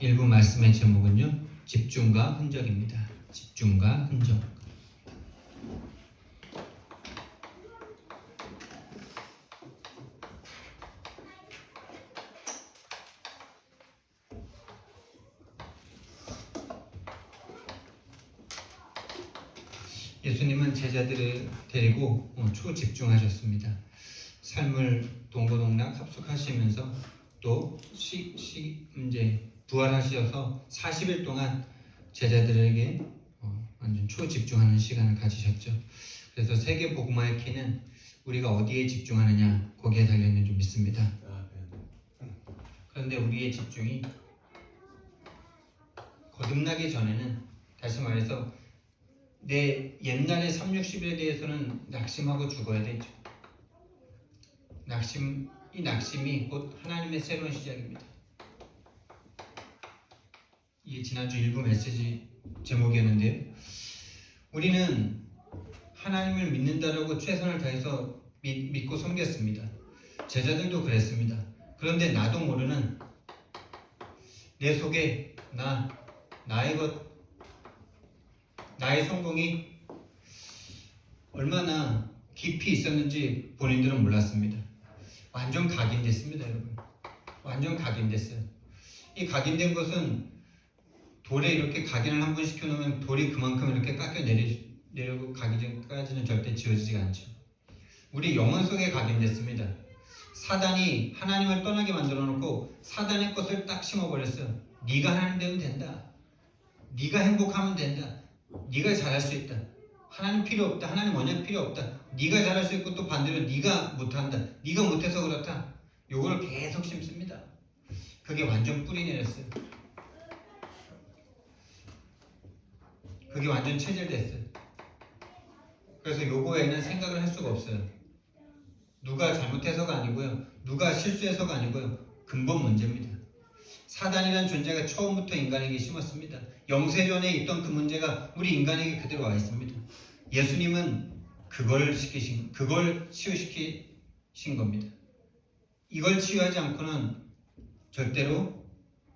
일부 말씀의 제목은요, 집중과 흔적입니다. 집중과 흔적. 예수님은 제자들을 데리고 초집중하셨습니다. 삶을 동고동락 합숙하시면서 또 이제 부활하셔서 40일 동안 제자들에게 완전 초집중하는 시간을 가지셨죠. 그래서 세계 복음화의 키는 우리가 어디에 집중하느냐, 거기에 달려있는 줄 믿습니다. 그런데 우리의 집중이 거듭나기 전에는, 다시 말해서 내 옛날의 360일에 대해서는 낙심하고 죽어야 되죠. 이 낙심이 곧 하나님의 새로운 시작입니다. 이게 지난주 일부 메시지 제목이었는데요. 우리는 하나님을 믿는다라고 최선을 다해서 믿고 섬겼습니다. 제자들도 그랬습니다. 그런데 나도 모르는 내 속에 나의 성공이 얼마나 깊이 있었는지 본인들은 몰랐습니다. 완전 각인됐습니다, 여러분. 완전 각인됐어요. 이 각인된 것은 돌에 이렇게 각인을 한 번 시켜놓으면 돌이 그만큼 이렇게 깎여 내려고 가기 전까지는 절대 지워지지가 않죠. 우리 영혼 속에 각인됐습니다. 사단이 하나님을 떠나게 만들어 놓고 사단의 것을 딱 심어버렸어요. 네가 하나님 되면 된다. 네가 행복하면 된다. 네가 잘할 수 있다. 하나님 필요 없다. 하나님 언약 필요 없다. 네가 잘할 수 있고 또 반대로 네가 못한다. 네가 못해서 그렇다. 요걸 계속 심습니다. 그게 완전 뿌리 내렸어요. 그게 완전 체질됐어요. 그래서 요거에는 생각을 할 수가 없어요. 누가 잘못해서가 아니고요. 누가 실수해서가 아니고요. 근본 문제입니다. 사단이라는 존재가 처음부터 인간에게 심었습니다. 영세전에 있던 그 문제가 우리 인간에게 그대로 와 있습니다. 예수님은 그걸 치유시키신 겁니다. 이걸 치유하지 않고는 절대로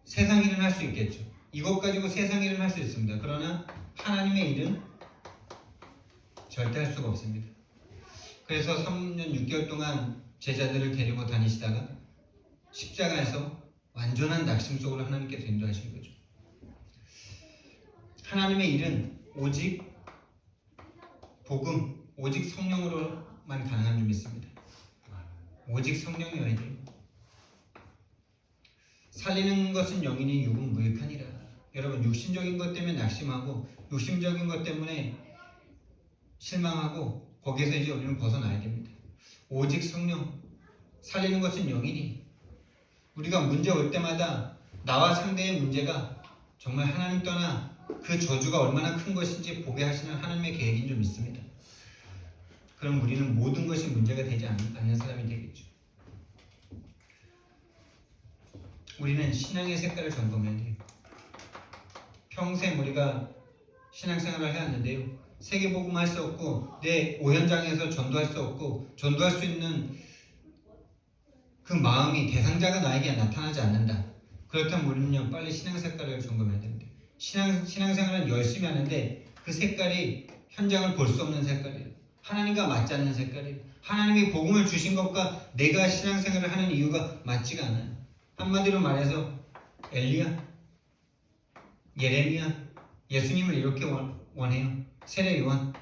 세상 일은 할 수 있겠죠. 이것 가지고 세상 일은 할 수 있습니다. 그러나 하나님의 일은 절대 할 수가 없습니다. 그래서 3년 6개월 동안 제자들을 데리고 다니시다가 십자가에서 완전한 낙심 속으로 하나님께서 인도하신 거죠. 하나님의 일은 오직 복음, 오직 성령으로만 가능한 줄 믿습니다. 오직 성령이어야 돼요. 살리는 것은 영이니 육은 무익하니라. 여러분, 육신적인 것 때문에 낙심하고 육신적인 것 때문에 실망하고 거기에서 이제 우리는 벗어나야 됩니다. 오직 성령, 살리는 것은 영이니. 우리가 문제 올 때마다 나와 상대의 문제가 정말 하나님 떠나 그 저주가 얼마나 큰 것인지 보게 하시는 하나님의 계획인 줄 믿습니다. 그럼 우리는 모든 것이 문제가 되지 않는 사람이 되겠죠. 우리는 신앙의 색깔을 점검해야 돼요. 평생 우리가 신앙생활을 해왔는데요. 세계복음할 수 없고 내 오현장에서 전도할 수 없고 전도할 수 있는 그 마음이 대상자가 나에게 나타나지 않는다. 그렇다면 우리는요, 빨리 신앙 색깔을 점검해야 됩니다. 신앙생활은 열심히 하는데 그 색깔이 현장을 볼 수 없는 색깔이에요. 하나님과 맞지 않는 색깔이에요. 하나님이 복음을 주신 것과 내가 신앙생활을 하는 이유가 맞지가 않아요. 한마디로 말해서 엘리야, 예레미야, 예수님을 이렇게 원해요. 세례 요한,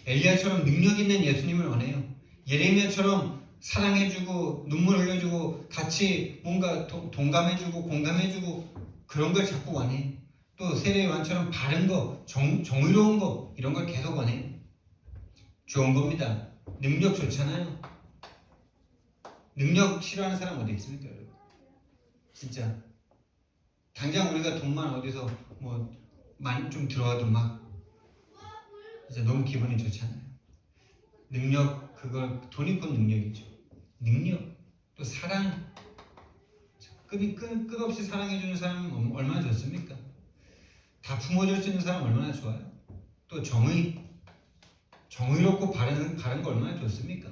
엘리야처럼 능력 있는 예수님을 원해요. 예레미야처럼 사랑해주고 눈물 흘려주고 같이 뭔가 동감해주고 공감해주고 그런 걸 자꾸 원해. 또 세례 요한처럼 바른 거, 정의로운 거 이런 걸 계속 원해. 좋은 겁니다. 능력 좋잖아요. 능력 싫어하는 사람 어디 있습니까, 여러분? 진짜 당장 우리가 돈만 어디서 많이 좀 들어와도 막 진짜 너무 기분이 좋잖아요. 능력, 그걸 돈이 곧 능력이죠. 능력, 또 사랑, 끝없이 사랑해주는 사람은 얼마나 좋습니까? 다 품어줄 수 있는 사람 얼마나 좋아요. 또 정의롭고 바른 거 얼마나 좋습니까?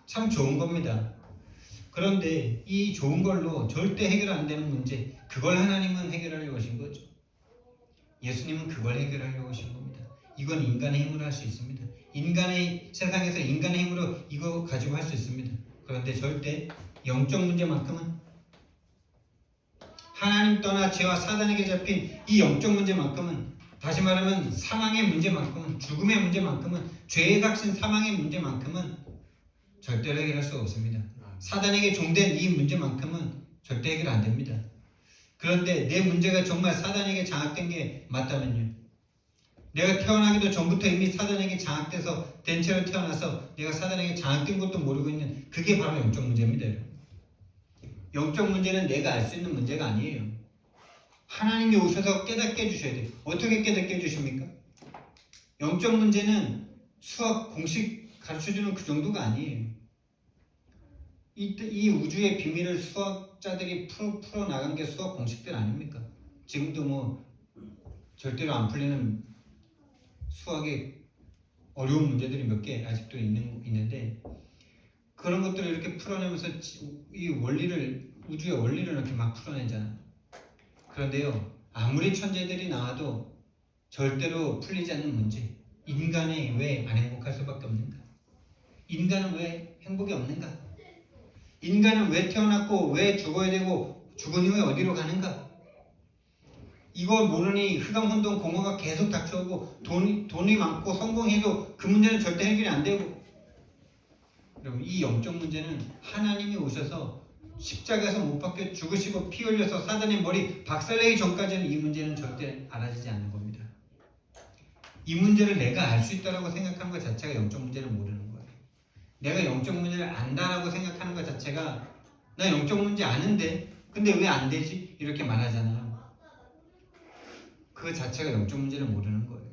참 좋은 겁니다. 그런데 이 좋은 걸로 절대 해결 안 되는 문제, 그걸 하나님은 해결하려고 하신 거죠. 예수님은 그걸 해결하려고 하신 겁니다. 이건 인간의 힘으로 할 수 있습니다. 인간의 세상에서 인간의 힘으로 이거 가지고 할 수 있습니다. 그런데 절대 영적 문제만큼은, 하나님 떠나 죄와 사단에게 잡힌 이 영적 문제만큼은, 다시 말하면 사망의 문제만큼은, 죽음의 문제만큼은, 죄에 닥친 사망의 문제만큼은 절대로 해결할 수가 없습니다. 사단에게 종된 이 문제만큼은 절대 해결 안 됩니다. 그런데 내 문제가 정말 사단에게 장악된 게 맞다면요, 내가 태어나기도 전부터 이미 사단에게 장악돼서 된 채로 태어나서 내가 사단에게 장악된 것도 모르고 있는, 그게 바로 영적 문제입니다. 영적 문제는 내가 알 수 있는 문제가 아니에요. 하나님이 오셔서 깨닫게 해주셔야 돼요. 어떻게 깨닫게 해주십니까? 영적 문제는 수학 공식 가르쳐주는 그 정도가 아니에요. 이 우주의 비밀을 수학자들이 풀어나간 게 수학 공식들 아닙니까? 지금도 뭐 절대로 안 풀리는 수학의 어려운 문제들이 몇 개 아직도 있는데, 그런 것들을 이렇게 풀어내면서 이 원리를, 우주의 원리를 이렇게 막 풀어내잖아요. 그런데요, 아무리 천재들이 나와도 절대로 풀리지 않는 문제, 인간이 왜 안 행복할 수밖에 없는가? 인간은 왜 행복이 없는가? 인간은 왜 태어났고 왜 죽어야 되고 죽은 후에 어디로 가는가? 이걸 모르니 흑암혼돈 공허가 계속 닥쳐오고, 돈이 많고 성공해도 그 문제는 절대 해결이 안 되고. 여러분, 이 영적 문제는 하나님이 오셔서 십자가에서 못 박혀 죽으시고 피 흘려서 사단의 머리 박살내기 전까지는 이 문제는 절대 알아지지 않는 겁니다. 이 문제를 내가 알 수 있다고 생각하는 것 자체가 영적 문제를 모르는 거예요. 내가 영적 문제를 안다라고 생각하는 것 자체가, 나 영적 문제 아는데 근데 왜 안 되지? 이렇게 말하잖아요. 그 자체가 영적 문제를 모르는 거예요.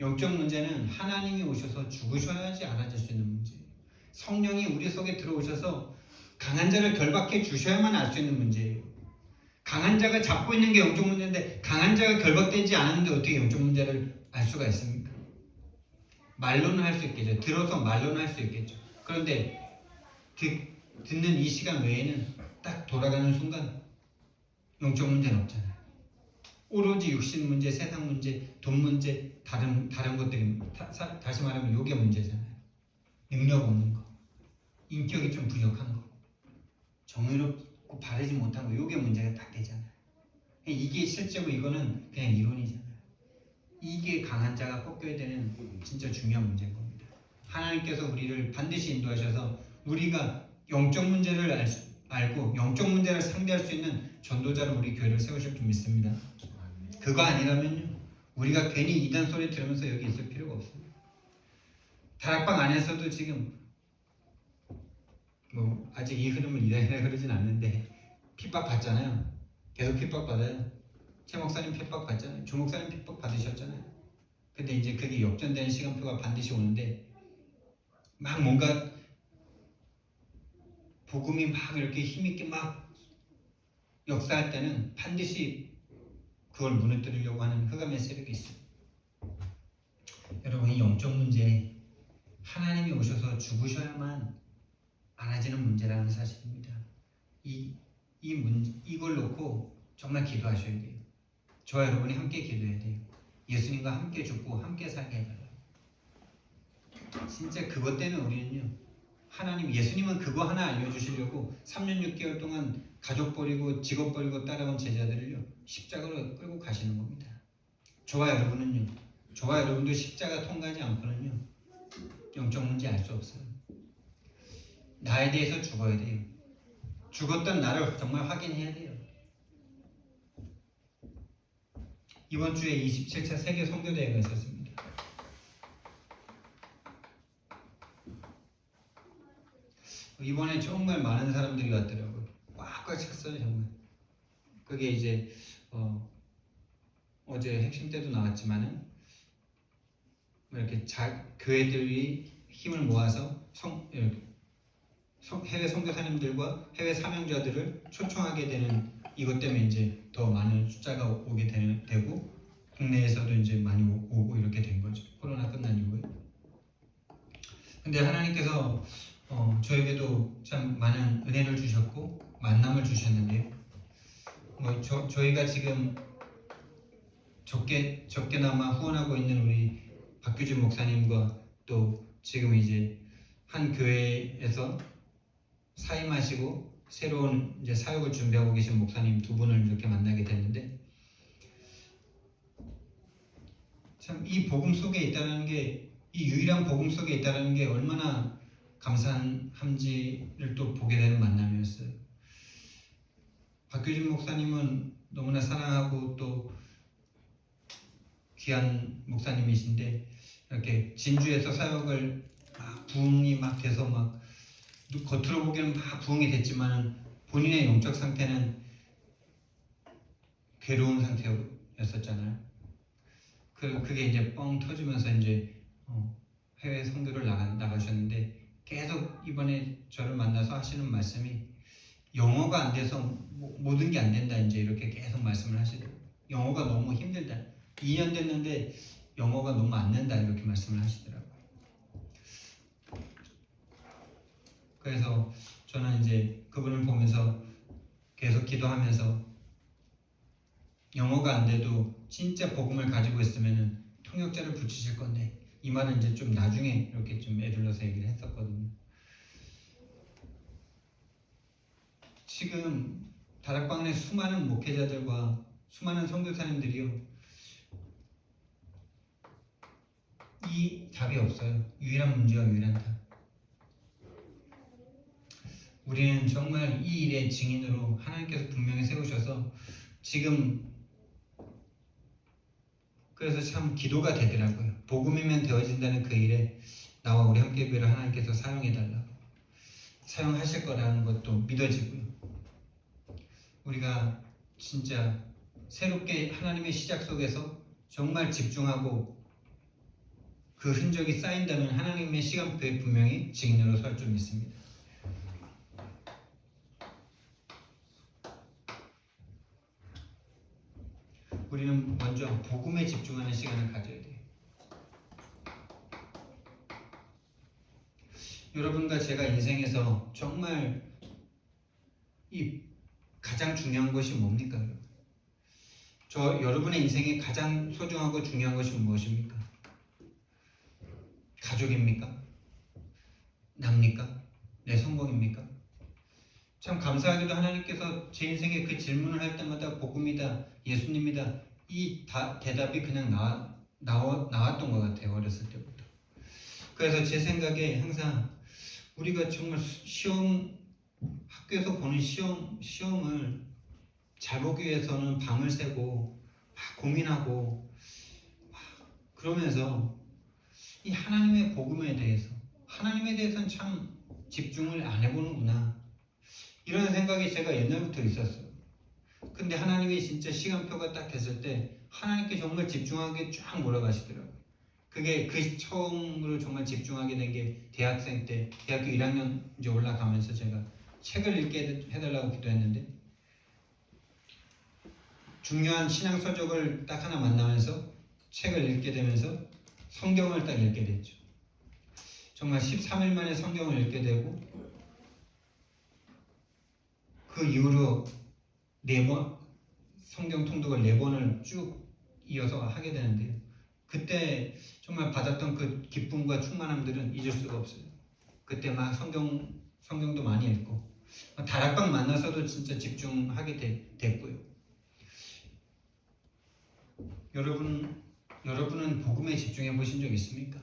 영적 문제는 하나님이 오셔서 죽으셔야지 알아질 수 있는 문제예요. 성령이 우리 속에 들어오셔서 강한 자를 결박해 주셔야만 알 수 있는 문제예요. 강한 자가 잡고 있는 게 영적 문제인데, 강한 자가 결박되지 않았는데 어떻게 영적 문제를 알 수가 있습니까? 말로는 할 수 있겠죠. 들어서 말로는 할 수 있겠죠. 그런데 듣는 이 시간 외에는 딱 돌아가는 순간 영적 문제는 없잖아요. 오로지 육신 문제, 세상 문제, 돈 문제, 다른 것들이, 다시 말하면 요게 문제잖아요. 능력 없는 거, 인격이 좀 부족한 거, 정의롭고 바르지 못한 거, 요게 문제가 딱 되잖아요. 이게 실제로 이거는 그냥 이론이잖아요. 이게 강한 자가 꺾여야 되는 진짜 중요한 문제인 겁니다. 하나님께서 우리를 반드시 인도하셔서 우리가 영적 문제를 알고 영적 문제를 상대할 수 있는 전도자를 우리 교회를 세우실 줄 믿습니다. 그거 아니라면요, 우리가 괜히 이단 소리 들으면서 여기 있을 필요가 없습니다. 다락방 안에서도 지금 뭐 아직 이 흐름을 이단이라 그러진 않는데 핍박 받잖아요. 계속 핍박 받아요. 최 목사님 핍박 받잖아요. 조 목사님 핍박 받으셨잖아요. 근데 이제 그게 역전되는 시간표가 반드시 오는데, 막 뭔가 복음이 막 이렇게 힘있게 막 역사할 때는 반드시 그걸 무너뜨리려고 하는 흑암의 세력이 있어요. 여러분, 이 영적 문제, 하나님이 오셔서 죽으셔야만 알아지는 문제라는 사실입니다. 이걸 놓고 정말 기도하셔야 돼요. 저와 여러분이 함께 기도해야 돼요. 예수님과 함께 죽고 함께 살게 해달라고. 진짜 그것 때문에 우리는요, 하나님, 예수님은 그거 하나 알려주시려고 3년 6개월 동안 가족 버리고 직업 버리고 따라온 제자들을요, 십자가로 끌고 가시는 겁니다. 저와 여러분도 십자가 통과하지 않고는요, 영적 문제 알 수 없어요. 나에 대해서 죽어야 돼요. 죽었던 나를 정말 확인해야 돼요. 이번 주에 27차 세계 선교대회가 있었습니다. 이번에 정말 많은 사람들이 왔더라고요. 꽉꽉 찼어요, 정말. 그게 이제 어제 핵심 때도 나왔지만은 이렇게 교회들이 힘을 모아서 해외 선교사님들과 해외 사명자들을 초청하게 되는, 이것 때문에 이제 더 많은 숫자가 오게 되고 국내에서도 이제 많이 오고 이렇게 된 거죠. 코로나 끝난 이후에. 근데 하나님께서 저에게도 참 많은 은혜를 주셨고 만남을 주셨는데요. 저희가 지금 적게나마 후원하고 있는 우리 박규진 목사님과 또 지금 이제 한 교회에서 사임하시고 새로운 이제 사역을 준비하고 계신 목사님 두 분을 이렇게 만나게 됐는데, 참 이 복음 속에 있다는 게, 이 유일한 복음 속에 있다는 게 얼마나 감사한지를 또 보게 되는 만남이었어요. 박규진 목사님은 너무나 사랑하고 또 귀한 목사님이신데, 이렇게 진주에서 사역을 막 부흥이 막 돼서 막 겉으로 보기에는 막 부흥이 됐지만 본인의 영적 상태는 괴로운 상태였었잖아요. 그게 이제 뻥 터지면서 이제 해외 선교를 나가셨는데, 계속 이번에 저를 만나서 하시는 말씀이 영어가 안 돼서 모든 게 안 된다, 이제 이렇게 계속 말씀을 하시더라고요. 영어가 너무 힘들다. 2년 됐는데 영어가 너무 안 된다, 이렇게 말씀을 하시더라고요. 그래서 저는 이제 그분을 보면서 계속 기도하면서, 영어가 안 돼도 진짜 복음을 가지고 있으면 통역자를 붙이실 건데, 이 말은 이제 좀 나중에 이렇게 좀 애둘러서 얘기를 했었거든요. 지금 다락방의 수많은 목회자들과 수많은 선교사님들이요, 이 답이 없어요. 유일한 문제와 유일한 답. 우리는 정말 이 일의 증인으로 하나님께서 분명히 세우셔서 지금, 그래서 참 기도가 되더라고요. 복음이면 되어진다는 그 일에 나와 우리 함께교회를 하나님께서 사용해달라고, 사용하실 거라는 것도 믿어지고요. 우리가 진짜 새롭게 하나님의 시작 속에서 정말 집중하고 그 흔적이 쌓인다면 하나님의 시간표에 분명히 증인으로 설 줄 믿습니다. 우리는 먼저 복음에 집중하는 시간을 가져야 돼요. 여러분과 제가 인생에서 정말 이 가장 중요한 것이 뭡니까? 여러분의 인생에 가장 소중하고 중요한 것이 무엇입니까? 가족입니까? 납니까? 내 성공입니까? 참 감사하게도 하나님께서 제 인생에 그 질문을 할 때마다 복음이다, 예수님이다, 이 대답이 그냥 나왔던 것 같아요. 어렸을 때부터. 그래서 제 생각에 항상 우리가 정말 학교에서 보는 시험을 잘 보기 위해서는 밤을 새고 막 고민하고 막 그러면서 이 하나님의 복음에 대해서는 참 집중을 안 해보는구나, 이런 생각이 제가 옛날부터 있었어요. 근데 하나님이 진짜 시간표가 딱 됐을 때 하나님께 정말 집중하게 쫙 몰아가시더라고요. 그게 그 처음으로 정말 집중하게 된 게 대학생 때, 대학교 1학년 이제 올라가면서 제가 책을 읽게 해달라고 기도했는데, 중요한 신앙 서적을 딱 하나 만나면서 책을 읽게 되면서 성경을 딱 읽게 됐죠. 정말 13일 만에 성경을 읽게 되고, 그 이후로 4번 성경 통독을 4번을 쭉 이어서 하게 되는데요, 그때 정말 받았던 그 기쁨과 충만함들은 잊을 수가 없어요. 그때 막 성경도 많이 읽고 다락방 만나서도 진짜 집중하게 됐고요. 여러분은 복음에 집중해 보신 적 있습니까?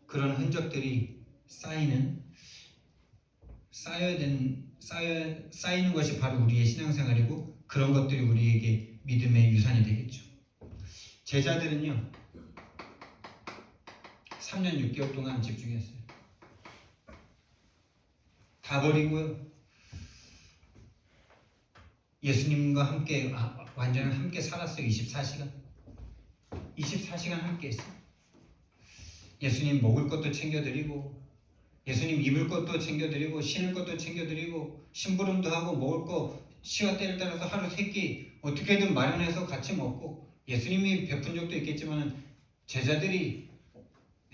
그런 흔적들이 쌓이는 것이 바로 우리의 신앙생활이고, 그런 것들이 우리에게 믿음의 유산이 되겠죠. 제자들은요 3년 6개월 동안 집중했어요. 다 버리고요, 예수님과 함께 완전히 함께 살았어요. 24시간 함께 했어요. 예수님 먹을 것도 챙겨드리고, 예수님 입을 것도 챙겨드리고, 신을 것도 챙겨드리고, 심부름도 하고, 먹을 거 시와 때를 따라서 하루 3끼 어떻게든 마련해서 같이 먹고, 예수님이 베푼 적도 있겠지만 제자들이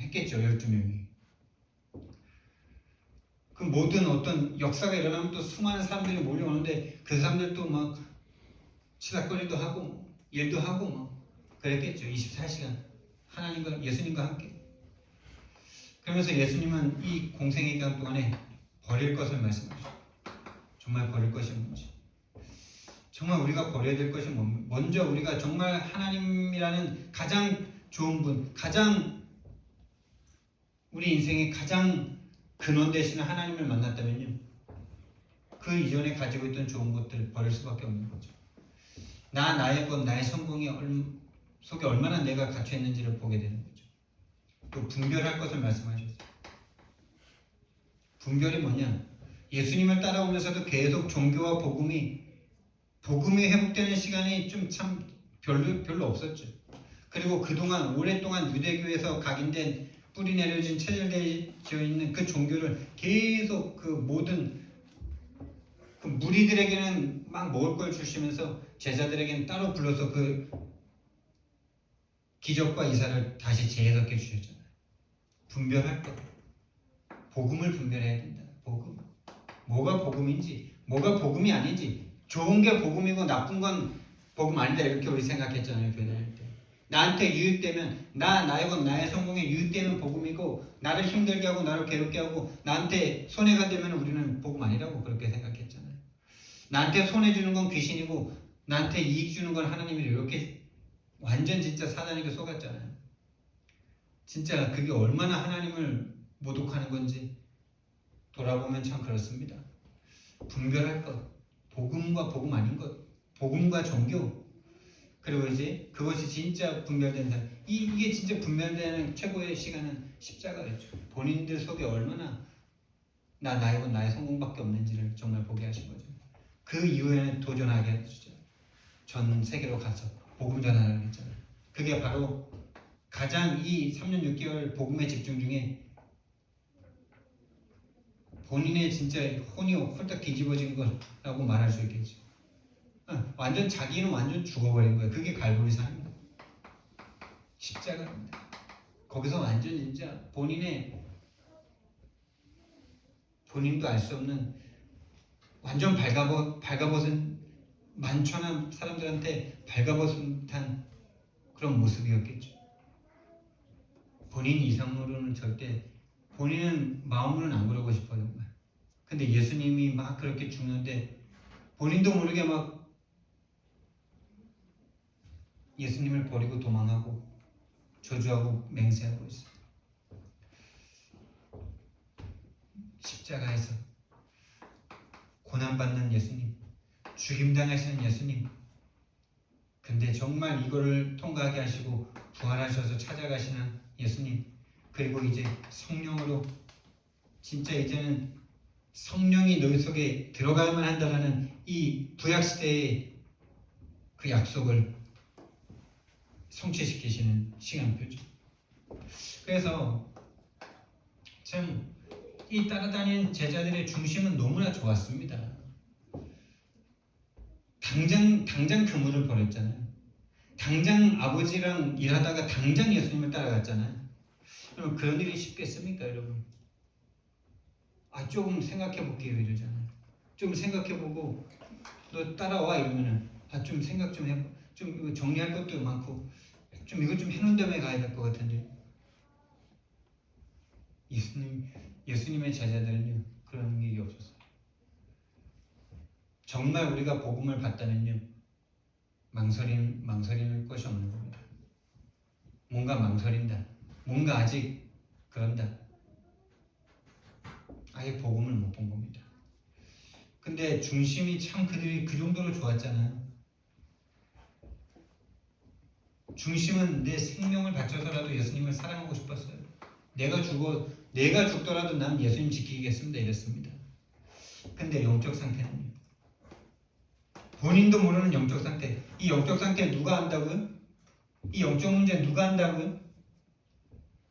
했겠죠. 12명이. 그 모든 어떤 역사가 일어나면 또 수많은 사람들이 몰려오는데 그 사람들도 막 치닫거리도 하고 일도 하고 막 그랬겠죠. 24시간 하나님과 예수님과 함께. 그러면서 예수님은 이 공생의 기간 동안에 버릴 것을 말씀하셨어요. 정말 버릴 것이 뭔지. 정말 우리가 버려야 될 것이 뭡니까? 먼저 우리가 정말 하나님이라는 가장 좋은 분, 가장 우리 인생의 가장 근원 되시는 하나님을 만났다면요, 그 이전에 가지고 있던 좋은 것들 버릴 수밖에 없는 거죠. 나의 것, 나의 성공이 속에 얼마나 내가 갇혀 있는지를 보게 되는 거죠. 또 분별할 것을 말씀하셨어요. 분별이 뭐냐? 예수님을 따라오면서도 계속 종교와 복음이 회복되는 시간이 좀 참 별로 없었죠. 그리고 그동안 오랫동안 유대교에서 각인된 뿌리 내려진 체질되어 있는 그 종교를 계속 그 모든 그 무리들에게는 막 먹을 걸 주시면서 제자들에게는 따로 불러서 그 기적과 이사를 다시 재해석해 주셨잖아요. 분별할 것. 복음을 분별해야 된다. 복음. 뭐가 복음인지, 뭐가 복음이 아닌지, 좋은 게 복음이고 나쁜 건 복음 아니다 이렇게 우리 생각했잖아요. 교회 다닐 때. 나한테 유익되면 나의 것, 나의 성공에 유익되면 복음이고 나를 힘들게 하고 나를 괴롭게 하고 나한테 손해가 되면 우리는 복음 아니라고 그렇게 생각했잖아요. 나한테 손해 주는 건 귀신이고 나한테 이익 주는 건 하나님이 이렇게 완전 진짜 사단에게 속았잖아요. 진짜 그게 얼마나 하나님을 모독하는 건지 돌아보면 참 그렇습니다. 분별할 것, 복음과 복음 아닌 것, 복음과 종교, 그리고 이제 그것이 진짜 분별된 사람, 이게 진짜 분별되는 최고의 시간은 십자가였죠. 본인들 속에 얼마나 나의 성공밖에 없는지를 정말 보게 하신 거죠. 그 이후에는 도전하게 해주죠. 전 세계로 가서 복음 전하라고 했잖아요. 그게 바로 가장 이 3년 6개월 복음의 집중 중에 본인의 진짜 혼이 홀딱 뒤집어진 거라고 말할 수 있겠죠. 완전 자기는 완전 죽어버린 거예요. 그게 갈보리산입니다. 십자가입니다. 거기서 완전 진짜 본인도 알 수 없는 완전 발가벗은 만천한 사람들한테 발가벗은 그런 모습이었겠죠. 본인 이상으로는 절대 본인은 마음으로는 안 그러고 싶어요. 근데 예수님이 막 그렇게 죽는데 본인도 모르게 막 예수님을 버리고 도망하고 저주하고 맹세하고 있어요. 십자가에서 고난받는 예수님, 죽임당하시는 예수님, 근데 정말 이거를 통과하게 하시고 부활하셔서 찾아가시는 예수님, 그리고 이제 성령으로 진짜 이제는 성령이 너희 속에 들어가야만 한다라는 이 구약시대의 그 약속을 성취시키시는 시간표죠. 그래서 참 이 따라다니는 제자들의 중심은 너무나 좋았습니다. 당장 그물을 버렸잖아요. 당장 아버지랑 일하다가 당장 예수님을 따라갔잖아요. 그럼 그런 일이 쉽겠습니까, 여러분? 조금 생각해 볼게요 이러잖아요. 좀 생각해 보고 너 따라와 이러면은 좀 생각 좀 해봐. 좀 정리할 것도 많고 좀 이거 좀 해놓은 다음에 가야 될 것 같은데. 예수님의 제자들은요 그런 일이 없었어요. 정말 우리가 복음을 받다면요 망설일 것이 없는 겁니다. 뭔가 망설인다, 뭔가 아직 그런다, 아예 복음을 못 본 겁니다. 근데 중심이 참 그들이 그 정도로 좋았잖아요. 중심은 내 생명을 바쳐서라도 예수님을 사랑하고 싶었어요. 내가 죽더라도 난 예수님 지키겠습니다 이랬습니다. 근데 영적 상태는요, 본인도 모르는 영적 상태, 이 영적 상태 누가 안다고요? 이 영적 문제 누가 안다고요?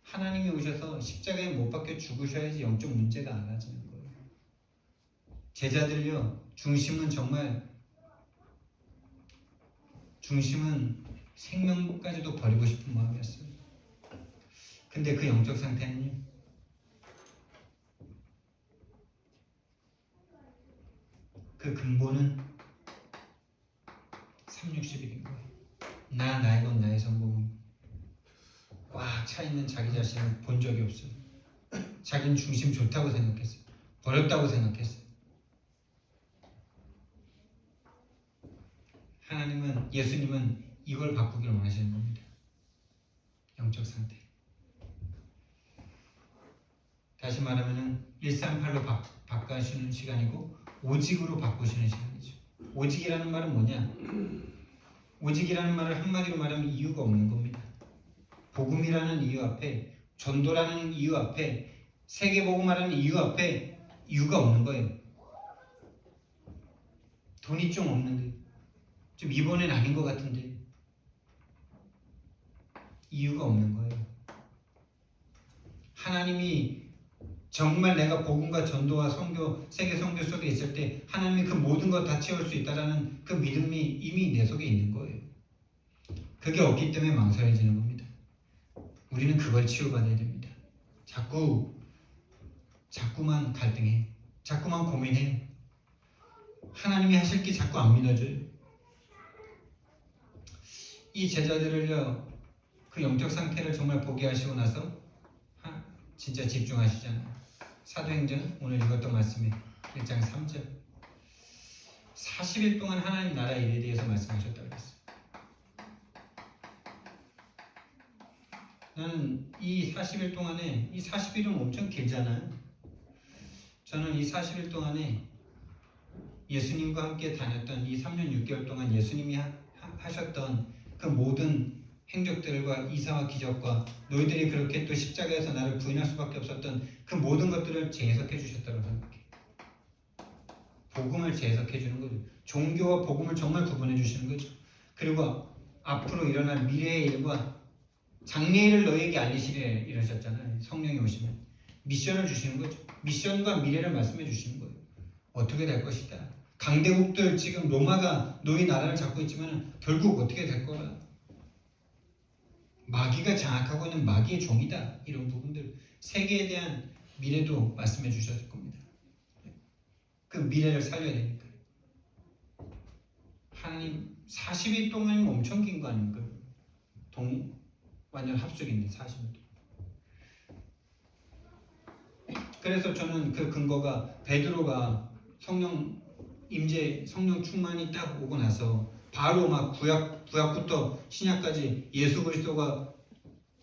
하나님이 오셔서 십자가에 못 박혀 죽으셔야지 영적 문제가 알아지는 거예요. 제자들요, 중심은 생명까지도 버리고 싶은 마음이었어요. 근데 그 영적 상태는요, 그 근본은 360일인 거예요. 나의 것 나의 성공은 꽉 차있는 자기 자신을 본 적이 없어요. 자기는 중심 좋다고 생각했어요. 어렵다고 생각했어요. 하나님은, 예수님은 이걸 바꾸기를 원하시는 겁니다. 영적 상태. 다시 말하면 138로 바꿔주는 시간이고 오직으로 바꾸시는 시간이죠. 오직이라는 말은 뭐냐? 오직이라는 말을 한마디로 말하면 이유가 없는 겁니다. 복음이라는 이유 앞에, 전도라는 이유 앞에, 세계복음이라는 이유 앞에 이유가 없는 거예요. 돈이 좀 없는데, 좀 이번엔 아닌 것 같은데, 이유가 없는 거예요. 하나님이 정말 내가 복음과 전도와 선교, 세계 선교 속에 있을 때 하나님이 그 모든 것 다 채울 수 있다라는 그 믿음이 이미 내 속에 있는 거예요. 그게 없기 때문에 망설여지는 겁니다. 우리는 그걸 치유받아야 됩니다. 자꾸만 갈등해. 자꾸만 고민해. 하나님이 하실 게 자꾸 안 믿어져요. 이 제자들을요, 그 영적 상태를 정말 보게 하시고 나서 진짜 집중하시잖아요. 사도행전 오늘 읽었던 말씀에 1장 3절 40일 동안 하나님 나라 일에 대해서 말씀하셨다고 그랬어요. 나는 이 40일 동안에, 이 40일은 엄청 길잖아요. 저는 이 40일 동안에 예수님과 함께 다녔던 이 3년 6개월 동안 예수님이 하셨던 그 모든 행적들과 이사와 기적과 너희들이 그렇게 또 십자가에서 나를 부인할 수밖에 없었던 그 모든 것들을 재해석해 주셨다고 생각해요. 복음을 재해석해 주는 거죠. 종교와 복음을 정말 구분해 주시는 거죠. 그리고 앞으로 일어날 미래의 일과 장래일을 너희에게 알리시리라 이러셨잖아요. 성령이 오시면 미션을 주시는 거죠. 미션과 미래를 말씀해 주시는 거예요. 어떻게 될 것이다. 강대국들 지금 로마가 너희 나라를 잡고 있지만 결국 어떻게 될 거라. 마귀가 장악하고 있는 마귀의 종이다. 이런 부분들, 세계에 대한 미래도 말씀해 주셨을 겁니다. 그 미래를 살려야 되니까. 하나님 40일 동안이면 엄청 긴 거 아닙니까? 완전 합숙인데 40일 동안. 그래서 저는 그 근거가 베드로가 성령 임재, 성령 충만이 딱 오고 나서 바로 막 구약부터 신약까지 예수 그리스도가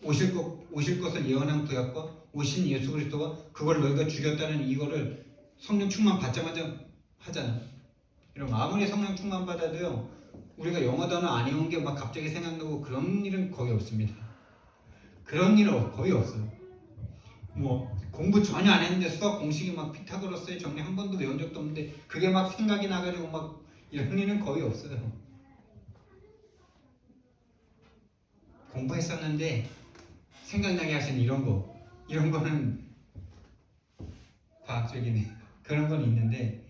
오실 것을 예언한 구약과 오신 예수 그리스도가 그걸 너희가 죽였다는 이거를 성령 충만 받자마자 하잖아. 그럼 아무리 성령 충만 받아도요, 우리가 영어 단어 안 외운 게 막 갑자기 생각나고 그런 일은 거의 없습니다. 그런 일은 거의 없어요. 뭐 공부 전혀 안 했는데 수학 공식이 막 피타고라스의 정리 한 번도 외운 적도 없는데 그게 막 생각이 나가지고 막 이런 일은 거의 없어요. 공부했었는데 생각나게 하시는 이런 거는 과학적인 그런 건 있는데,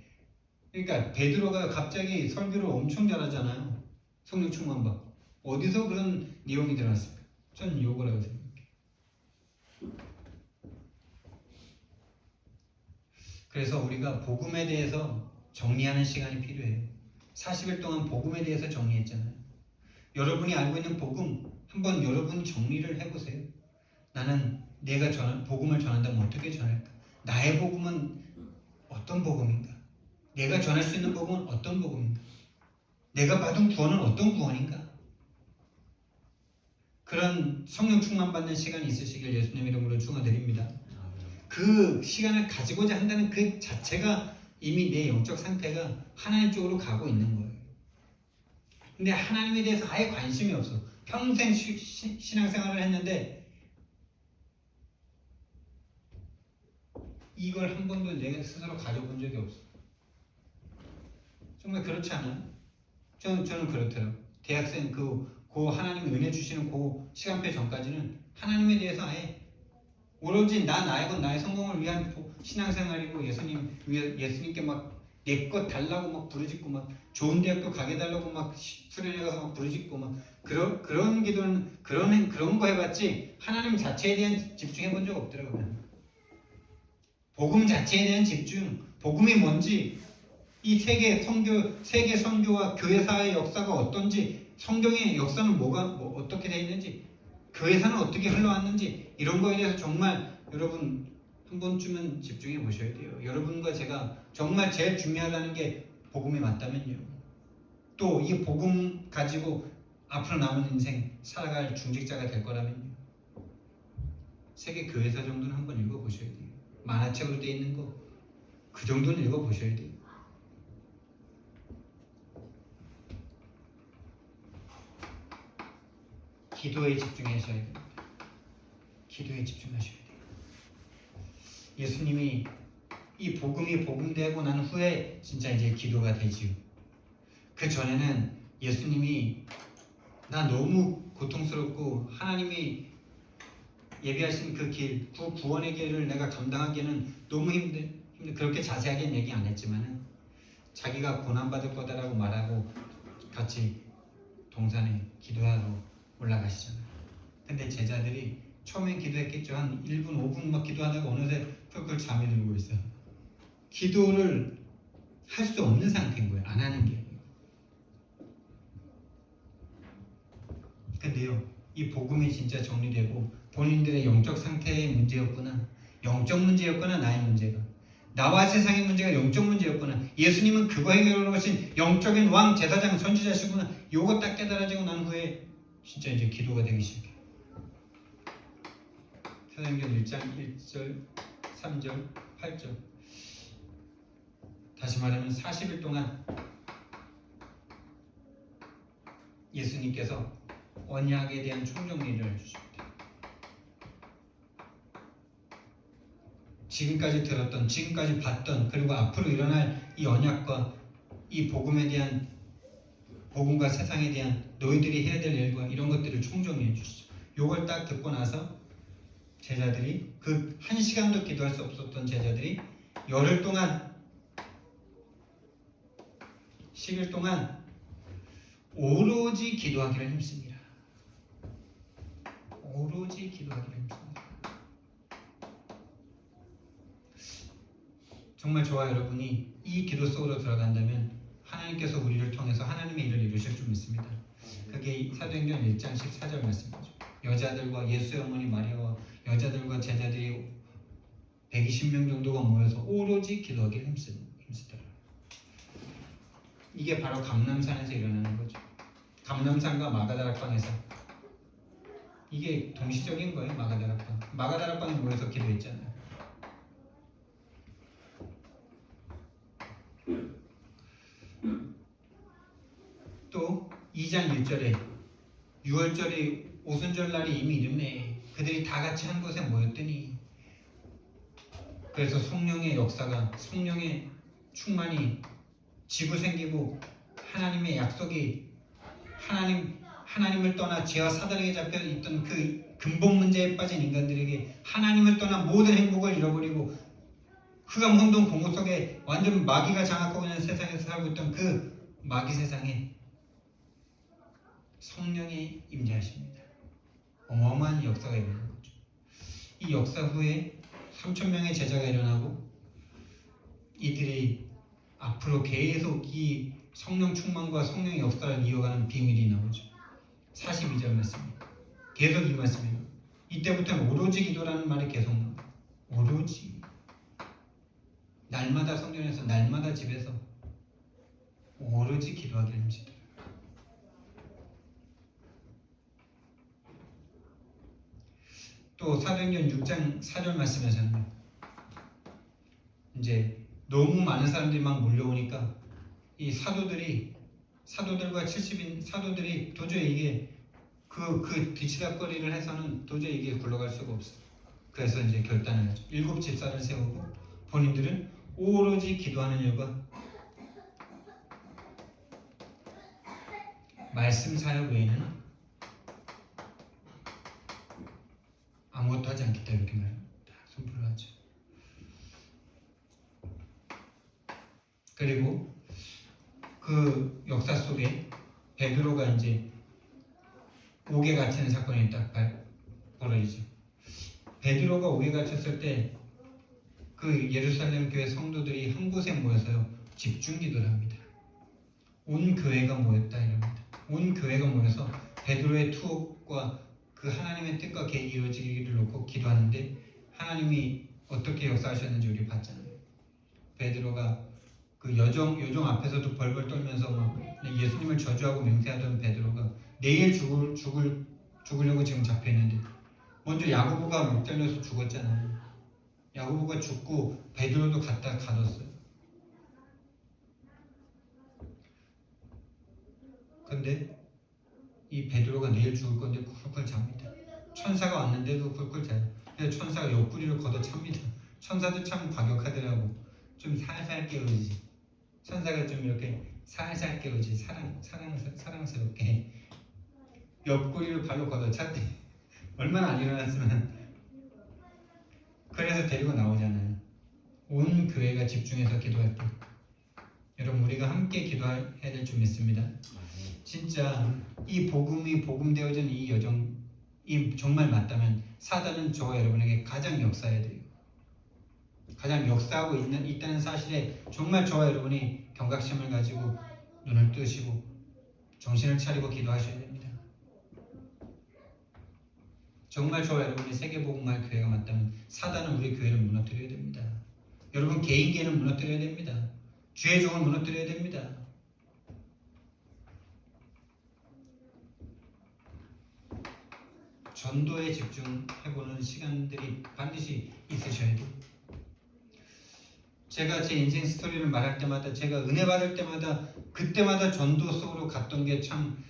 그러니까 베드로가 갑자기 설교를 엄청 잘하잖아요. 성령 충만 받고 어디서 그런 내용이 들어왔을까? 저는 요거라고 생각해요. 그래서 우리가 복음에 대해서 정리하는 시간이 필요해요. 40일 동안 복음에 대해서 정리했잖아요. 여러분이 알고 있는 복음 한번 여러분이 정리를 해보세요. 나는 내가 복음을 전한다면 어떻게 전할까? 나의 복음은 어떤 복음인가? 내가 전할 수 있는 복음은 어떤 복음인가? 내가 받은 구원은 어떤 구원인가? 그런 성령 충만 받는 시간이 있으시길 예수님 이름으로 축원드립니다. 그 시간을 가지고자 한다는 그 자체가 이미 내 영적 상태가 하나님 쪽으로 가고 있는 거예요. 근데 하나님에 대해서 아예 관심이 없어. 평생 신앙생활을 했는데 이걸 한 번도 내가 스스로 가져본 적이 없어. 정말 그렇지 않아요? 저는 그렇더라고요. 대학생 그 하나님이 은혜 주시는 그 시간표 전까지는 하나님에 대해서 아예 오로지 나의 것 나의 성공을 위한 신앙생활이고 예수님께 막 내 것 달라고 막 부르짖고 막 좋은 대학교 가게 달라고 막 수련회 가서 막 부르짖고 막 그런 기도는 그런 거 해봤지 하나님 자체에 대한 집중해 본 적 없더라고요. 복음 자체에 대한 집중, 복음이 뭔지, 이 세계 선교와 교회사의 역사가 어떤지, 성경의 역사는 어떻게 되어 있는지, 교회사는 어떻게 흘러왔는지 이런 거에 대해서 정말 여러분 한 번쯤은 집중해 보셔야 돼요. 여러분과 제가 정말 제일 중요하다는 게 복음이 맞다면요. 또 이 복음 가지고 앞으로 남은 인생 살아갈 중직자가 될 거라면요. 세계 교회사 정도는 한번 읽어보셔야 돼요. 만화책으로 되어 있는 거 그 정도는 읽어보셔야 돼요. 기도에 집중하셔야 됩니다. 기도에 집중하셔야 돼요. 예수님이 이 복음이 복음되고 난 후에 진짜 이제 기도가 되지요. 그 전에는 예수님이 나 너무 고통스럽고 하나님이 예비하신 그 길, 구원의 길을 내가 감당하기에는 너무 힘들 그렇게 자세하게는 얘기 안 했지만은 자기가 고난받을 거다라고 말하고 같이 동산에 기도하러 올라가시잖아요. 근데 제자들이 처음엔 기도했겠죠. 한 1분, 5분 막 기도하다가 어느새 펄펄 잠이 들고 있어요. 기도를 할 수 없는 상태인 거예요. 안 하는 게. 근데요, 이 복음이 진짜 정리되고 본인들의 영적 상태의 문제였구나, 영적 문제였구나, 나의 문제가, 나와 세상의 문제가 영적 문제였구나, 예수님은 그거 해결하러 오신 영적인 왕, 제사장, 선지자시구나, 요거 딱 깨달아지고 난 후에 진짜 이제 기도가 되기 시작해요. 사도행전 1장 1절, 3절, 8절. 다시 말하면 40일 동안 예수님께서 언약에 대한 총정리를 해주십니다. 지금까지 들었던, 지금까지 봤던, 그리고 앞으로 일어날 이 언약과 이 복음에 대한, 복음과 세상에 대한 너희들이 해야 될 일과 이런 것들을 총정리해 주시죠. 요걸 딱 듣고 나서 제자들이, 그 한 시간도 기도할 수 없었던 제자들이 열흘 동안, 10일 동안 오로지 기도하기를 힘씁니다. 오로지 기도하기를 힘씁니다. 정말 저와 여러분이 이 기도 속으로 들어간다면 하나님께서 우리를 통해서 하나님의 일을 이루실 줄 믿습니다. 그게 사도행전 1장 14절 말씀이죠. 여자들과 예수의 어머니 마리아와 여자들과 제자들이 120명 정도가 모여서 오로지 기도하기를 힘쓰더라. 이게 바로 감람산에서 일어나는 거죠. 감람산과 마가다락방에서 이게 동시적인 거예요. 마가다락방에 모여서 기도했잖아요. 또 2장 1절에 6월절이 오순절날이 이미 이르매 그들이 다 같이 한 곳에 모였더니, 그래서 성령의 역사가, 성령의 충만이 지고 생기고 하나님의 약속이, 하나님을 떠나 죄와 사단에게 잡혀 있던 그 근본 문제에 빠진 인간들에게 하나님을 떠나 모든 행복을 잃어버리고 흑암 혼돈 공허 속에 완전 마귀가 장악하고 있는 세상에서 살고 있던 그 마귀 세상에 성령이 임재하십니다. 어마어마한 역사가 일어나는 거죠. 이 역사 후에 3,000명의 제자가 일어나고 이들이 앞으로 계속 이 성령 충만과 성령의 역사를 이어가는 비밀이 나오죠. 42절 말씀입니다. 계속 이 말씀이에요. 이때부터는 오로지 기도라는 말이 계속 나와요. 오로지. 날마다 성전에서, 날마다 집에서 오로지 기도하기를 힘쓰더라. 또 사도행전 6장 4절 말씀에서는 이제 너무 많은 사람들이 막 몰려오니까 이 사도들과 70인 사도들이 도저히 이게 그 뒤치다거리를 해서는 도저히 이게 굴러갈 수가 없어. 그래서 이제 결단을 하죠. 7 집사를 세우고 본인들은 오로지 기도하는 일과 말씀 사역 외에는 아무것도 하지 않겠다, 이렇게 선포를 하죠. 그리고 그 역사 속에 베드로가 이제 옥에 갇히는 사건이 딱 벌어지죠. 베드로가 옥에 갇혔을 때 그 예루살렘 교회 성도들이 한 곳에 모여서요 집중 기도를 합니다. 온 교회가 모였다 이럽니다. 온 교회가 모여서 베드로의 투옥과 그 하나님의 뜻과 계획이 이루어지기를 놓고 기도하는데 하나님이 어떻게 역사하셨는지 우리 봤잖아요. 베드로가 그 여종 앞에서도 벌벌 떨면서 막 예수님을 저주하고 맹세하던 베드로가 내일 죽으려고 지금 잡혀 있는데 먼저 야고보가 못 잘려서 죽었잖아요. 야고보가 죽고 베드로도 갖다 가뒀어요. 근데 이 베드로가 내일 죽을 건데 쿨쿨 잡니다. 천사가 왔는데도 쿨쿨 자요. 그래서 천사가 옆구리를 걷어 찹니다. 천사도 참 과격하더라고. 좀 살살 깨우지. 천사가 좀 이렇게 살살 깨우지. 사랑스럽게 옆구리를 발로 걷어 찼대. 얼마나 안 일어났으면. 그래서 데리고 나오잖아요. 온 교회가 집중해서 기도할 때 여러분 우리가 함께 기도해야 될 줄 믿습니다. 진짜 이 복음이 복음되어진 이 여정이 정말 맞다면 사단은 저와 여러분에게 가장 역사해야 돼요. 가장 역사하고 있다는 사실에 정말 저와 여러분이 경각심을 가지고 눈을 뜨시고 정신을 차리고 기도하셔야 됩니다. 정말 저와 여러분이 세계복음할 교회가 맞다면 사단은 우리 교회를 무너뜨려야 됩니다. 여러분 개인계를 무너뜨려야 됩니다. 주의 종을 무너뜨려야 됩니다. 전도에 집중해보는 시간들이 반드시 있으셔야 돼요. 제가 제 인생 스토리를 말할 때마다 제가 은혜 받을 때마다 그때마다 전도 속으로 갔던 게 참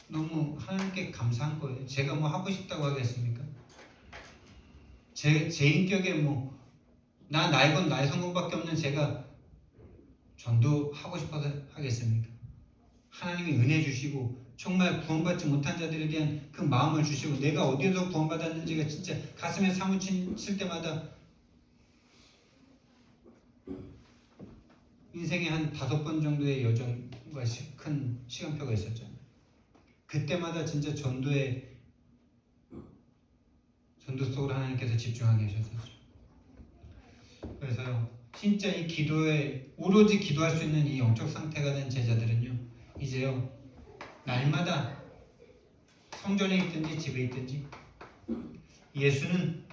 너무 하나님께 감사한 거예요. 제가 뭐 하고 싶다고 하겠습니까? 제 인격에 뭐 나의 건 나의 성공밖에 없는 제가 전도하고 싶어서 하겠습니까? 하나님이 은혜 주시고 정말 구원받지 못한 자들에 대한 그 마음을 주시고 내가 어디에서 구원받았는지가 진짜 가슴에 사무칠 때마다 인생에 한 5번 정도의 여정과 큰 시간표가 있었잖아요. 그때마다 진짜 전도 속으로 하나님께서 집중하게 하셨었죠. 그래서요, 진짜 이 기도에 오로지 기도할 수 있는 이 영적 상태가 된 제자들은요, 이제요 날마다 성전에 있든지 집에 있든지 예수는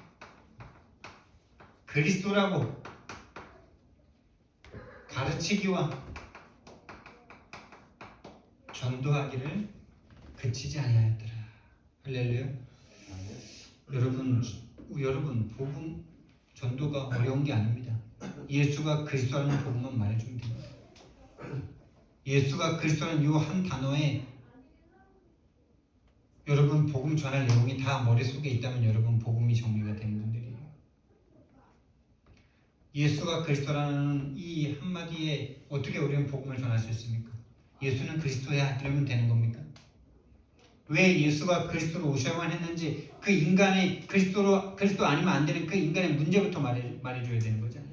그리스도라고 가르치기와 전도하기를 그치지 아니하였더라. 할렐루야. 여러분 복음 전도가 어려운 게 아닙니다. 예수가 그리스도라는 복음만 말해주면 됩니다. 예수가 그리스도라는 이 한 단어에 여러분 복음 전할 내용이 다 머릿속에 있다면 여러분 복음이 정리가 되는 분들이에요. 예수가 그리스도라는 이 한마디에 어떻게 우리는 복음을 전할 수 있습니까? 예수는 그리스도야 이러면 되는 겁니까? 왜 예수가 그리스도로 오셔야만 했는지 그 인간이 그리스도 아니면 안 되는 그 인간의 문제부터 말해줘야 되는 거잖아요.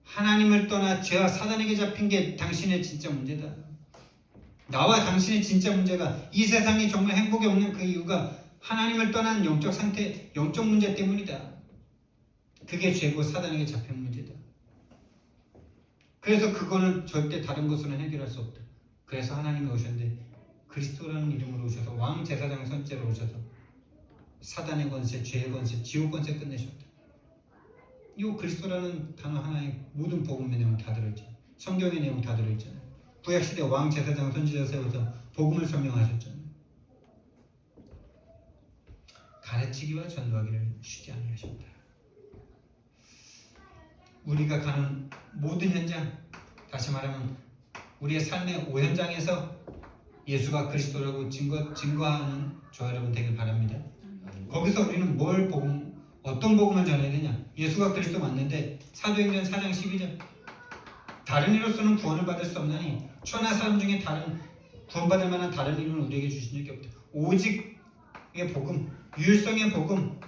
하나님을 떠나 죄와 사단에게 잡힌 게 당신의 진짜 문제다. 나와 당신의 진짜 문제가 이 세상에 정말 행복이 없는 그 이유가 하나님을 떠난 영적 상태, 영적 문제 때문이다. 그게 죄고 사단에게 잡힌 문제다. 그래서 그거는 절대 다른 것으로는 해결할 수 없다. 그래서 하나님이 오셨는데 그리스도라는 이름으로 오셔서 왕 제사장 선제로 오셔서 사단의 권세, 죄의 권세, 지옥 권세 끝내셨다. 이 그리스도라는 단어 하나에 모든 복음의 내용 다 들어있잖아요. 성경의 내용 다 들어있잖아요. 구약시대 왕 제사장 선지자 세워서 복음을 설명하셨잖아요. 가르치기와 전도하기를 쉬지 아니하셨다. 우리가 가는 모든 현장, 다시 말하면 우리의 삶의 오현장에서 예수가 그리스도라고 증거하는 저와 여러분 되길 바랍니다. 거기서 우리는 어떤 복음을 전해야 되냐? 예수가 그리스도 맞는데 사도행전 4장 12절 다른 이로서는 구원을 받을 수 없나니 천하 사람 중에 다른 구원받을 만한 다른 이름을 우리에게 주신 적이 없다. 오직의 복음, 유일성의 복음,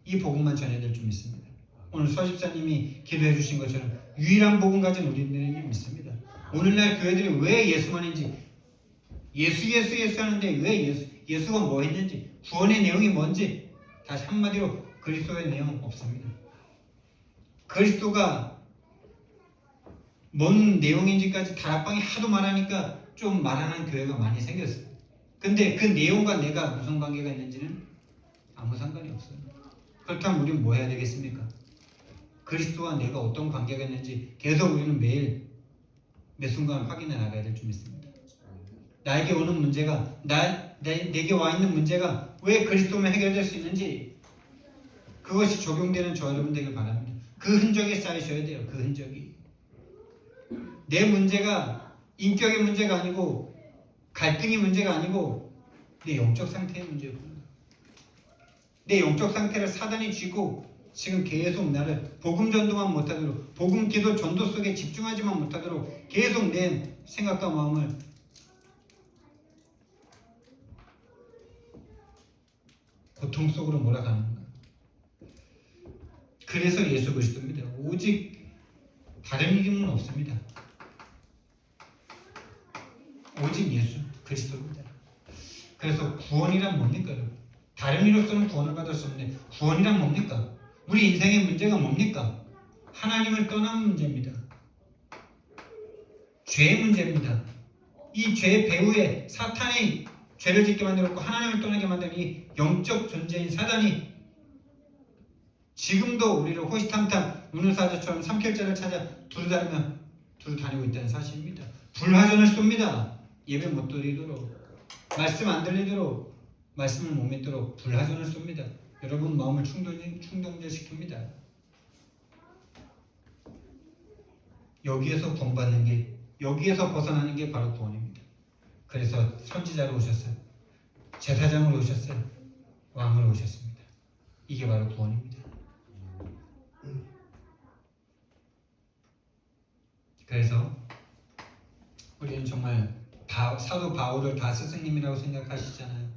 이 복음만 전해야 될 줄 믿습니다. 오늘 서집사님이 기도해 주신 것처럼 유일한 복음 가진 우리들은 믿습니다. 오늘날 교회들이 왜 예수만인지 예수 하는데 왜 예수가 뭐 했는지 구원의 내용이 뭔지 다시 한마디로 그리스도의 내용 없습니다. 그리스도가 뭔 내용인지까지 다락방에 하도 말하니까 좀 말하는 교회가 많이 생겼어요. 근데 그 내용과 내가 무슨 관계가 있는지는 아무 상관이 없어요. 그렇다면 우리는 뭐 해야 되겠습니까? 그리스도와 내가 어떤 관계가 있는지 계속 우리는 매일 매 순간 확인해 나가야 될 줄 믿습니다. 나에게 오는 문제가 내게 와 있는 문제가 왜 그리스도만 해결될 수 있는지 그것이 적용되는 저 여러분 되길 바랍니다. 그 흔적이 쌓이셔야 돼요. 그 흔적이. 내 문제가 인격의 문제가 아니고 갈등의 문제가 아니고 내 영적 상태의 문제구나. 내 영적 상태를 사단이 쥐고 지금 계속 나를 복음 전도만 못하도록 복음 기도 전도 속에 집중하지만 못하도록 계속 내 생각과 마음을 고통 속으로 몰아가는 거야. 그래서 예수 그리스도입니다. 오직 다른 이름은 없습니다. 오직 예수 그리스도입니다. 그래서 구원이란 뭡니까? 다른 이로서는 구원을 받을 수 없는데 구원이란 뭡니까? 우리 인생의 문제가 뭡니까? 하나님을 떠난 문제입니다. 죄의 문제입니다. 이 죄의 배후에 사탄이 죄를 짓게 만들었고 하나님을 떠나게 만든 이 영적 존재인 사단이 지금도 우리를 호시탐탐 문우사자처럼 삼킬자를 찾아 두루 다니고 있다는 사실입니다. 불화전을 쏩니다. 예배 못 드리도록 말씀 안 들리도록 말씀을 못 믿도록 불화전을 쏩니다. 여러분 마음을 충동절시킵니다. 여기에서 구원받는 게 여기에서 벗어나는 게 바로 구원입니다. 그래서 선지자로 오셨어요. 제사장으로 오셨어요. 왕으로 오셨습니다. 이게 바로 구원입니다. 그래서 우리는 정말 사도 바울을 다 스승님이라고 생각하시잖아요.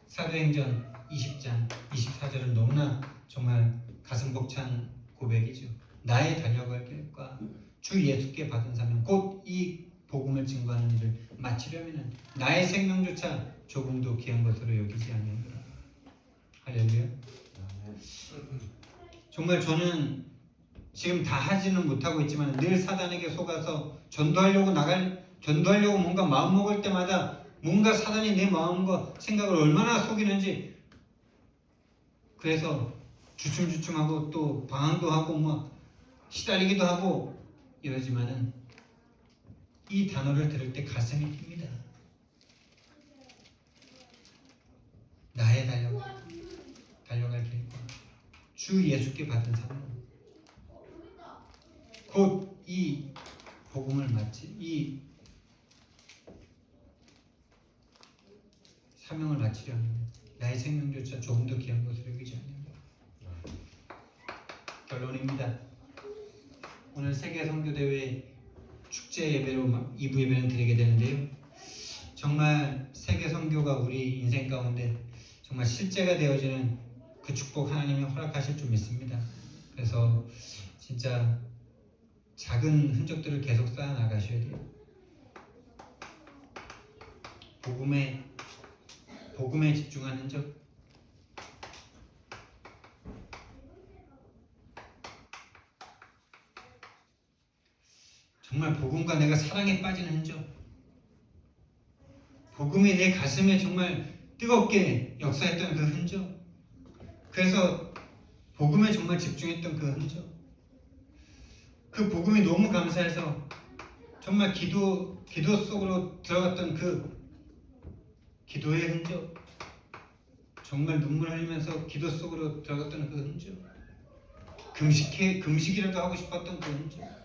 사도행전 20장 24절은 너무나 정말 가슴 벅찬 고백이죠. 나의 달려갈 길과 주 예수께 받은 사명 곧 이 복음을 증거하는 일을 마치려면 나의 생명조차 조금도 귀한 것으로 여기지 아니하노라. 할렐루야. 정말 저는 지금 다 하지는 못하고 있지만 늘 사단에게 속아서 전도하려고 뭔가 마음먹을 때마다 뭔가 사단이 내 마음과 생각을 얼마나 속이는지 그래서 주춤주춤하고 또 방황도 하고 막 시달리기도 하고 이러지만은 이 단어를 들을 때 가슴이 뜁니다. 나의 달려갈 길과 주 예수께 받은 사명 곧 이 복음을 이 사명을 마치려면 나의 생명조차 조금 더 귀한 것으로 여기지 않는다. 결론입니다. 오늘 세계 선교대회 축제 예배로 2부 예배를 드리게 되는데요. 정말 세계 선교가 우리 인생 가운데 정말 실제가 되어지는 그 축복 하나님이 허락하실 줄 믿습니다. 그래서 진짜 작은 흔적들을 계속 쌓아 나가셔야 돼요. 복음에 집중한 흔적. 정말 복음과 내가 사랑에 빠지는 흔적. 복음이 내 가슴에 정말 뜨겁게 역사했던 그 흔적. 그래서 복음에 정말 집중했던 그 흔적. 그 복음이 너무 감사해서 정말 기도 속으로 들어갔던 그 기도의 흔적. 정말 눈물 흘리면서 기도 속으로 들어갔던 그 흔적. 금식이라도 하고 싶었던 그 흔적.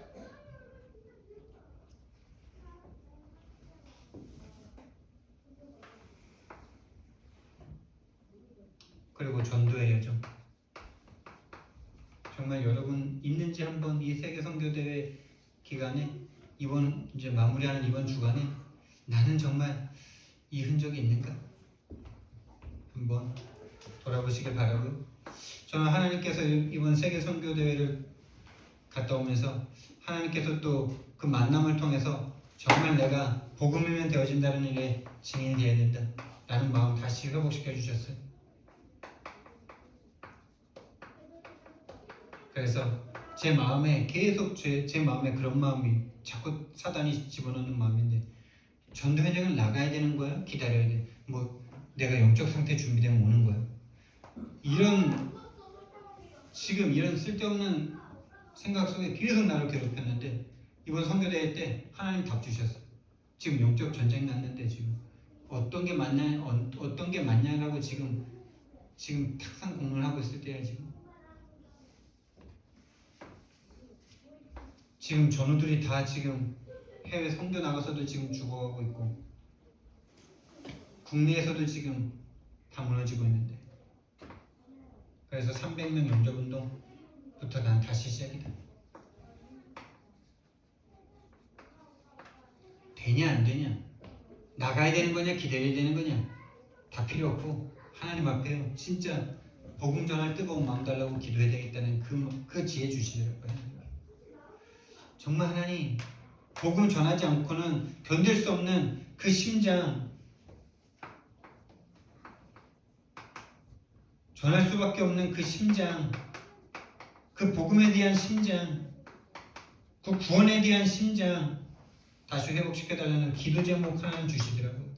그리고 전도의 여정. 정말 여러분 있는지 한번 이 세계 선교대회 기간에 이번 이제 마무리하는 이번 주간에 나는 정말 이 흔적이 있는가 한번 돌아보시길 바라고 저는 하나님께서 이번 세계 선교 대회를 갔다 오면서 하나님께서 또 그 만남을 통해서 정말 내가 복음이면 되어진다는 일에 증인이 되어야 된다라는 마음 다시 회복시켜 주셨어요. 그래서 제 마음에 계속 제 마음에 그런 마음이 자꾸 사단이 집어넣는 마음인데, 전도 현장을 나가야 되는 거야? 기다려야 돼? 뭐 내가 영적 상태 준비되면 오는 거야? 지금 이런 쓸데없는 생각 속에 계속 나를 괴롭혔는데, 이번 선교대회 때 하나님 답 주셨어. 지금 영적 전쟁 났는데 지금 어떤 게 맞냐라고 지금 탁상 공론하고 있을 때야. 지금 전우들이 다 지금 해외 선교 나가서도 지금 죽어가고 있고, 국내에서도 지금 다 무너지고 있는데, 그래서 300명 영접운동부터 난 다시 시작이다. 되냐 안 되냐, 나가야 되는 거냐 기다려야 되는 거냐, 다 필요 없고 하나님 앞에요 진짜 복음 전할 뜨거운 마음 달라고 기도해야 되겠다는 그 지혜 주시더라고요. 정말 하나님, 복음 전하지 않고는 견딜 수 없는 그 심장, 전할 수밖에 없는 그 심장, 그 복음에 대한 심장, 그 구원에 대한 심장 다시 회복시켜달라는 기도 제목 하나는 주시더라고요.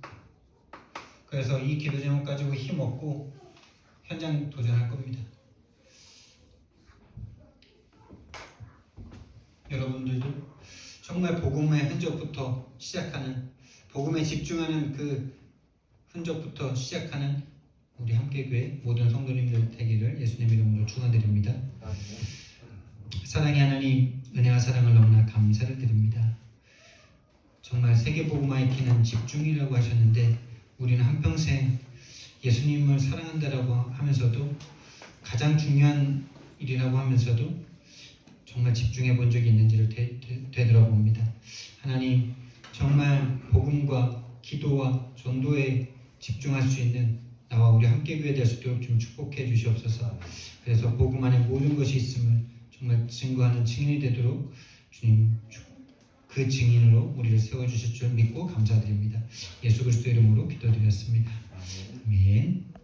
그래서 이 기도 제목 가지고 힘 얻고 현장 도전할 겁니다. 여러분들도 정말 복음의 흔적부터 시작하는, 복음에 집중하는 그 흔적부터 시작하는 우리 함께교회 모든 성도님들 되기를 예수님 이름으로 축원드립니다. 사랑의 하나님, 은혜와 사랑을 너무나 감사를 드립니다. 정말 세계복음화의 키는 집중이라고 하셨는데, 우리는 한평생 예수님을 사랑한다라고 하면서도, 가장 중요한 일이라고 하면서도 정말 집중해 본 적이 있는지를 되돌아봅니다. 하나님, 정말 복음과 기도와 전도에 집중할 수 있는 나와 우리 함께교회 될 수 있도록 좀 축복해 주시옵소서. 그래서 복음 안에 모든 것이 있음을 정말 증거하는 증인이 되도록 주님 그 증인으로 우리를 세워주실 줄 믿고 감사드립니다. 예수 그리스도 이름으로 기도드렸습니다. 아멘.